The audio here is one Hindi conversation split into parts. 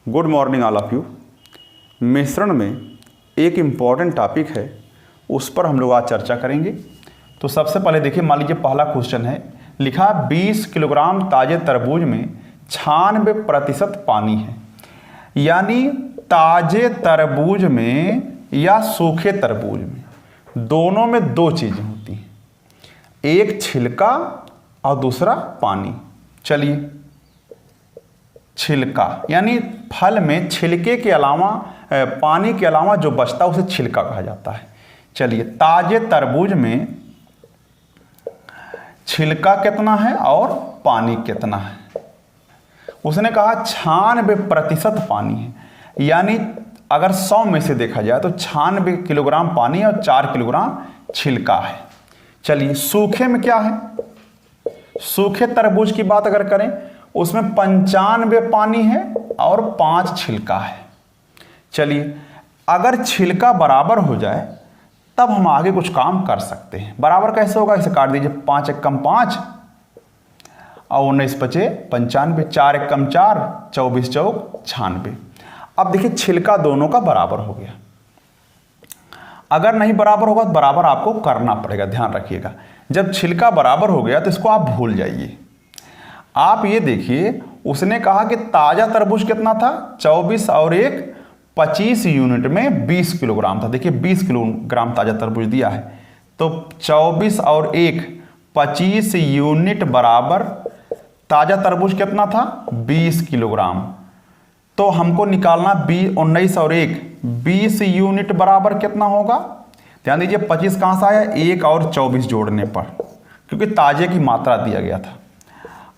Good morning all of you. मिश्रण में एक इम्पॉर्टेंट टॉपिक है, उस पर हम लोग आज चर्चा करेंगे। तो सबसे पहले देखिए, मान लीजिए पहला क्वेश्चन है, लिखा 20 किलोग्राम ताजे तरबूज में 96% पानी है। यानी ताजे तरबूज में या सूखे तरबूज में, दोनों में दो चीज़ें होती हैं, एक छिलका और दूसरा पानी। चलिए, छिलका यानी फल में छिलके के अलावा पानी के अलावा जो बचता है उसे छिलका कहा जाता है। चलिए, ताजे तरबूज में छिलका कितना है और पानी कितना है? उसने कहा 96% पानी है। यानी अगर 100 में से देखा जाए तो 96 किलोग्राम पानी और 4 किलोग्राम छिलका है। चलिए, सूखे में क्या है? सूखे तरबूज की बात अगर करें, उसमें 95 पानी है और 5 छिलका है। चलिए, अगर छिलका बराबर हो जाए तब हम आगे कुछ काम कर सकते हैं। बराबर कैसे होगा? इसे काट दीजिए, 5 एकम 5 और 19 बचे 95, 4 एकम 4, 24 चौक 96। अब देखिए, छिलका दोनों का बराबर हो गया। अगर नहीं बराबर होगा तो बराबर आपको करना पड़ेगा, ध्यान रखिएगा। जब छिलका बराबर हो गया तो इसको आप भूल जाइए। आप ये देखिए, उसने कहा कि ताजा तरबूज कितना था? 24 और 1 25 यूनिट में 20 किलोग्राम था। देखिए, 20 किलोग्राम ताजा तरबूज दिया है, तो 24 और 1 25 यूनिट बराबर ताजा तरबूज कितना था? 20 किलोग्राम। तो हमको निकालना 19 और 1 20 यूनिट बराबर कितना होगा? ध्यान दीजिए, 25 कहाँ से आया? 1 और 24 जोड़ने पर, क्योंकि ताजे की मात्रा दिया गया था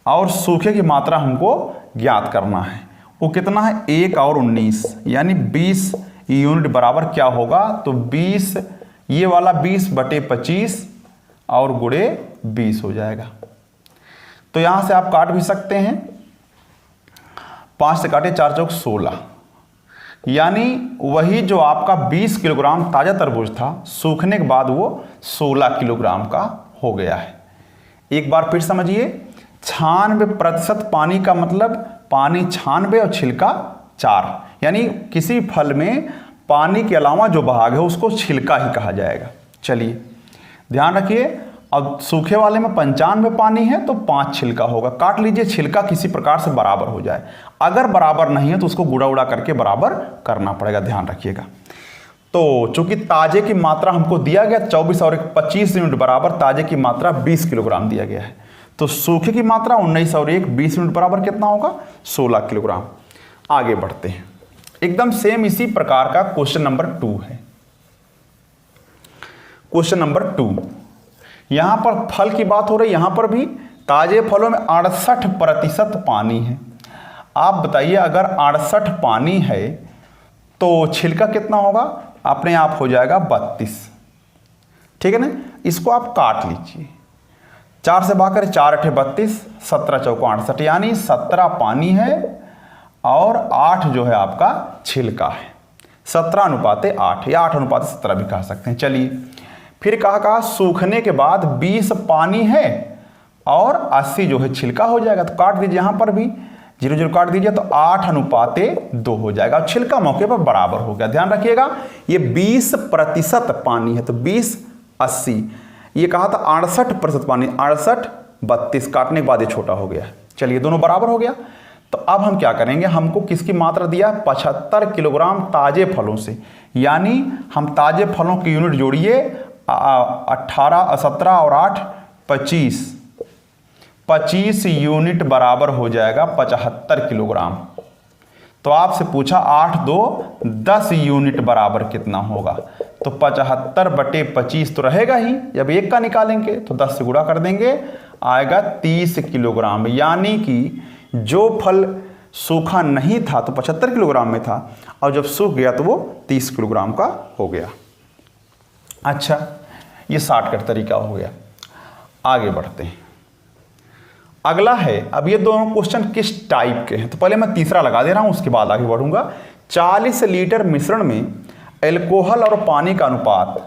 और सूखे की मात्रा हमको ज्ञात करना है। वो कितना है? 1 और 19, यानी 20 यूनिट बराबर क्या होगा? तो 20, ये वाला 20 बटे 25 और गुणे 20 हो जाएगा। तो यहां से आप काट भी सकते हैं, 5 से काटे 4 चौक 16, यानी वही जो आपका 20 किलोग्राम ताजा तरबूज था, सूखने के बाद वो 16 किलोग्राम का हो गया है। एक बार फिर समझिए, 96% पानी का मतलब पानी 96 और छिलका 4, यानी किसी फल में पानी के अलावा जो भाग है उसको छिलका ही कहा जाएगा। चलिए, ध्यान रखिए, अब सूखे वाले में 95 पानी है तो 5 छिलका होगा। काट लीजिए, छिलका किसी प्रकार से बराबर हो जाए। अगर बराबर नहीं है तो उसको गुड़ा उड़ा करके बराबर करना पड़ेगा, ध्यान रखिएगा। तो चूंकि ताजे की मात्रा हमको दिया गया 24 और 1 25 यूनिट बराबर ताजे की मात्रा 20 किलोग्राम दिया गया है, तो सूखे की मात्रा 19 और 1 20 यूनिट बराबर कितना होगा? 16 किलोग्राम। आगे बढ़ते हैं, एकदम सेम इसी प्रकार का क्वेश्चन नंबर 2 है। क्वेश्चन नंबर 2, यहां पर फल की बात हो रही, यहां पर भी ताजे फलों में 68% पानी है। आप बताइए, अगर 68 पानी है तो छिलका कितना होगा? अपने आप हो जाएगा 32। ठीक है ना? इसको आप काट लीजिए, 4 से भाग करें, 4 8 32, 17 चौको 68, यानी 17 पानी है और 8 जो है आपका छिलका है। 17:8 या 8:17 भी कह सकते हैं। चलिए, फिर कहा सूखने के बाद 20 पानी है और 80 जो है छिलका हो जाएगा। तो काट दीजिए, यहां पर भी 0 0 काट दीजिए, तो 8:2 हो जाएगा। छिलका मौके पर बराबर हो गया। ध्यान रखिएगा, ये 20% पानी है, तो 20 80, ये कहा था 68% पानी, 68 32, काटने के बाद ये छोटा हो गया। चलिए, दोनों बराबर हो गया। तो अब हम क्या करेंगे, हमको किसकी मात्रा दिया? 75 किलोग्राम ताजे फलों से, यानी हम ताजे फलों की यूनिट जोड़िए, 18 17 और 8 25 यूनिट बराबर हो जाएगा 75 किलोग्राम। तो आपसे पूछा 8 2 10 यूनिट बराबर कितना होगा? तो 75 बटे 25 तो रहेगा ही, जब 1 का निकालेंगे तो 10 से गुणा कर देंगे, आएगा 30 किलोग्राम। यानी कि जो फल सूखा नहीं था तो 75 किलोग्राम में था, और जब सूख गया तो वो 30 किलोग्राम का हो गया। अच्छा, ये शॉर्टकट तरीका हो गया। आगे बढ़ते हैं, अगला है, अब ये दोनों क्वेश्चन किस टाइप के हैं, तो पहले मैं तीसरा लगा दे रहा हूं, उसके बाद आगे बढ़ूंगा। 40 लीटर मिश्रण में एल्कोहल और पानी का अनुपात,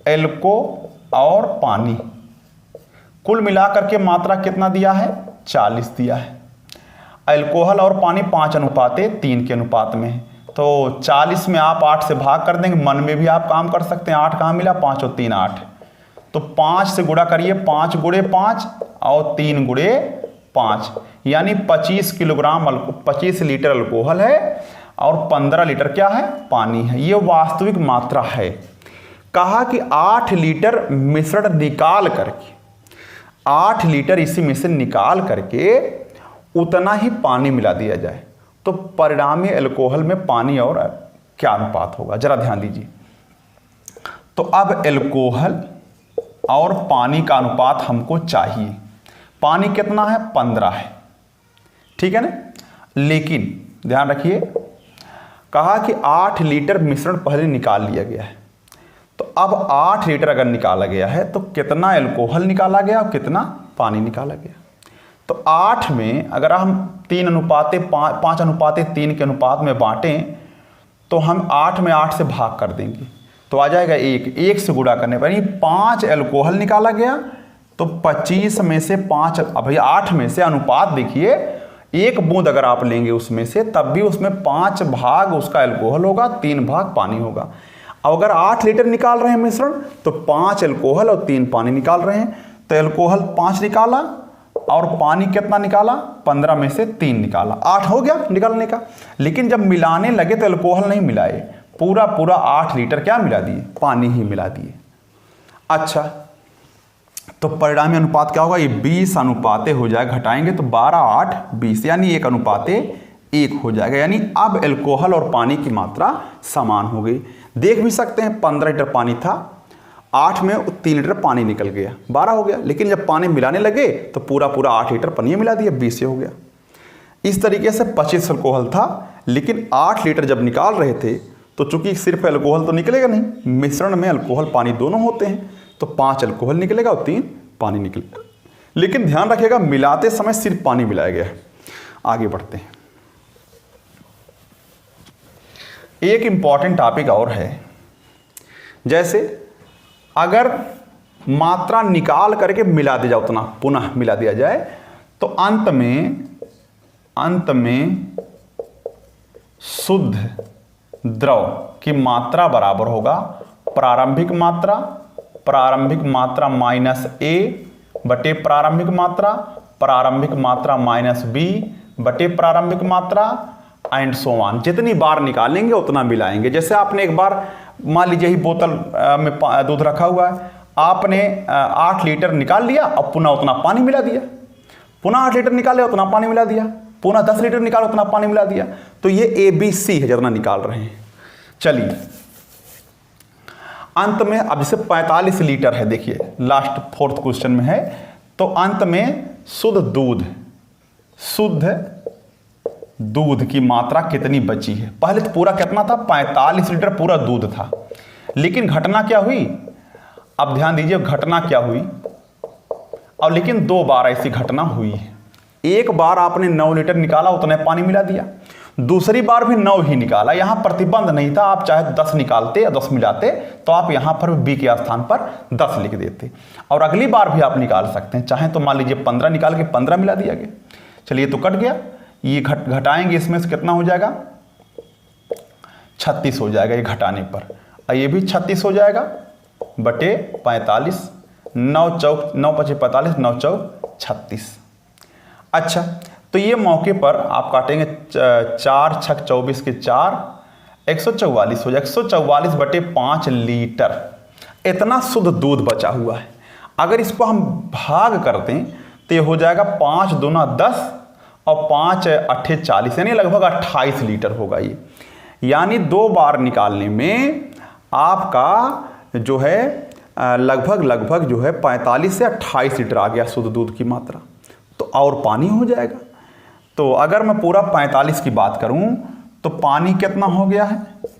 एल्को और पानी कुल मिलाकर के मात्रा कितना दिया है? 40 दिया है। अल्कोहल और पानी 5:3 के अनुपात में है। तो 40 में आप 8 से भाग कर देंगे, मन में भी आप काम कर सकते हैं। 8 कहाँ मिला, 5 और 3 8, तो 5 से गुणा करिए, 5 गुणे 5 और 3 गुणे 5, यानी 25 किलोग्राम 25 लीटर अल्कोहल है और 15 लीटर क्या है, पानी है। ये वास्तविक मात्रा है। कहा कि 8 लीटर मिश्रण निकाल करके, 8 लीटर इसी में से निकाल करके उतना ही पानी मिला दिया जाए, तो परिणामी अल्कोहल में पानी और क्या अनुपात होगा, जरा ध्यान दीजिए। तो अब अल्कोहल और पानी का अनुपात हमको चाहिए। पानी कितना है, 15 है, ठीक है ना। लेकिन ध्यान रखिए, कहा कि 8 लीटर मिश्रण पहले निकाल लिया गया है, तो अब 8 लीटर अगर निकाला गया है तो कितना अल्कोहल निकाला गया और कितना पानी निकाला गया। तो 8 में अगर हम 5:3 के अनुपात में बांटें तो हम 8 में 8 से भाग कर देंगे, तो आ जाएगा 1 से गुणा करने पर 5 अल्कोहल निकाला गया। तो 25 में से 5, अब भैया 8 में से अनुपात देखिए, 1 बूंद अगर आप लेंगे उसमें से, तब भी उसमें 5 भाग उसका अल्कोहल होगा, 3 भाग पानी होगा। अब अगर 8 लीटर निकाल रहे हैं मिश्रण, तो 5 अल्कोहल और 3 पानी निकाल रहे हैं, तो अल्कोहल 5 निकाला और पानी कितना निकाला, 15 में से 3 निकाला, 8 हो गया निकालने का। लेकिन जब मिलाने लगे तो अल्कोहल नहीं मिलाए, पूरा 8 लीटर क्या मिला दिए, पानी ही मिला दिए। अच्छा, तो परिणामी अनुपात क्या होगा, ये 20 हो जाएगा, घटाएंगे तो 12 8 20, यानी 1:1 हो जाएगा। यानी अब अल्कोहल और पानी की मात्रा समान हो गई। देख भी सकते हैं 15 लीटर पानी था, 8 में 3 लीटर पानी निकल गया, 12 हो गया। लेकिन जब पानी मिलाने लगे तो पूरा 8 लीटर पानी मिला दिया, 20 से हो गया। इस तरीके से 25 अल्कोहल था, लेकिन 8 लीटर जब निकाल रहे थे तो चूंकि सिर्फ अल्कोहल तो निकलेगा नहीं, मिश्रण में अल्कोहल पानी दोनों होते हैं, तो 5 अल्कोहल निकलेगा और 3 पानी निकलेगा। लेकिन ध्यान रखिएगा, मिलाते समय सिर्फ पानी मिलाया गया है। आगे बढ़ते हैं। एक इंपॉर्टेंट टॉपिक और है, जैसे अगर मात्रा निकाल करके मिला दिया जाए, उतना पुनः मिला दिया जाए, तो अंत में शुद्ध द्रव की मात्रा बराबर होगा प्रारंभिक मात्रा माइनस ए बटे प्रारंभिक मात्रा माइनस बी बटे प्रारंभिक मात्रा एंड सो ऑन। जितनी बार निकालेंगे उतना मिलाएंगे। जैसे आपने एक बार मान लीजिए ही बोतल में दूध रखा हुआ है, आपने 8 लीटर निकाल लिया और पुनः उतना पानी मिला दिया, पुनः 8 लीटर निकाले उतना पानी मिला दिया, पुनः 10 लीटर निकालो उतना पानी मिला दिया। तो ये ABC है जितना निकाल रहे हैं। चलिए अंत में अब जैसे 45 लीटर है, देखिए लास्ट 4th क्वेश्चन में है, तो अंत में शुद्ध दूध की मात्रा कितनी बची है। पहले तो पूरा कितना था, 45 लीटर पूरा दूध था, लेकिन घटना क्या हुई, अब ध्यान दीजिए घटना क्या हुई। और लेकिन 2 बार ऐसी घटना हुई है। एक बार आपने 9 लीटर निकाला, उतने पानी मिला दिया, दूसरी बार भी 9 ही निकाला, यहां प्रतिबंध नहीं था, आप चाहे 10 निकालते या 10 मिलाते तो आप यहां पर बी के स्थान पर 10 लिख देते, और अगली बार भी आप निकाल सकते हैं, चाहे तो मान लीजिए 15 निकाल के 15 मिला दिया गया। चलिए तो कट गया, ये घटाएंगे, इसमें से कितना हो जाएगा, 36 हो जाएगा ये घटाने पर, और ये भी 36 हो जाएगा बटे 45, 9 चौक 9 पचे 45, 9 चौक 36। अच्छा, तो ये मौके पर आप काटेंगे 4 छक 24 के 4, 144 हो जाए, 144 बटे 5 लीटर इतना शुद्ध दूध बचा हुआ है। अगर इसको हम भाग करते हैं तो ये हो जाएगा 5 दूना 10 और 5 अट्ठे 40, यानी लगभग 28 लीटर होगा ये। यानी 2 बार निकालने में आपका जो है लगभग जो है 45 से 28 लीटर आ गया शुद्ध दूध की मात्रा, तो और पानी हो जाएगा। तो अगर मैं पूरा 45 की बात करूं तो पानी कितना हो गया है,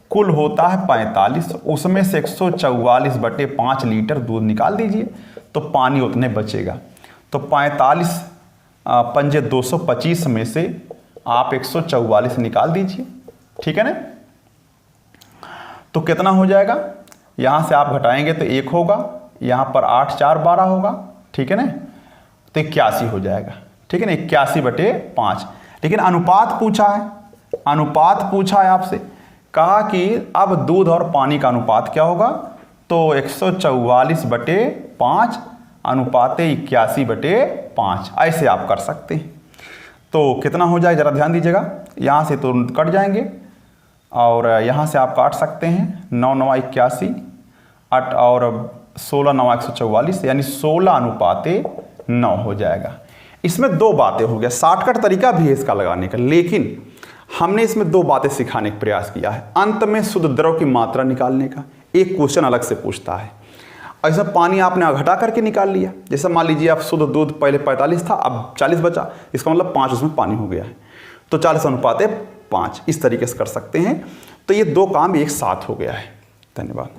कुल होता है 45, उसमें से 144 बटे 5 लीटर दूध निकाल दीजिए तो पानी उतने बचेगा। तो 45 पंजे 225 में से आप 144 निकाल दीजिए, ठीक है ना। तो कितना हो जाएगा, यहां से आप घटाएंगे तो 1 होगा, यहां पर 8 4 12 होगा, ठीक है ना, तो 81 हो जाएगा, ठीक है ना, 81 बटे 5। लेकिन अनुपात पूछा है, अनुपात पूछा है आपसे, कहा कि अब दूध और पानी का अनुपात क्या होगा, तो 144/5 अनुपात 81/5, ऐसे आप कर सकते हैं। तो कितना हो जाए जरा ध्यान दीजिएगा, यहाँ से तो कट जाएंगे और यहाँ से आप काट सकते हैं, 9 9 81 8 और 16 9 144, यानी 16:9 हो जाएगा। इसमें दो बातें हो गया, शॉर्टकट तरीका भी है इसका लगाने का, लेकिन हमने इसमें दो बातें सिखाने का प्रयास किया है। अंत में शुद्ध द्रव की मात्रा निकालने का एक क्वेश्चन अलग से पूछता है, ऐसा पानी आपने घटा करके निकाल लिया, जैसे मान लीजिए आप शुद्ध दूध पहले 45 था, अब 40 बचा, इसका मतलब 5 उसमें पानी हो गया है, तो 40:5, इस तरीके से कर सकते हैं। तो ये दो काम एक साथ हो गया है। धन्यवाद।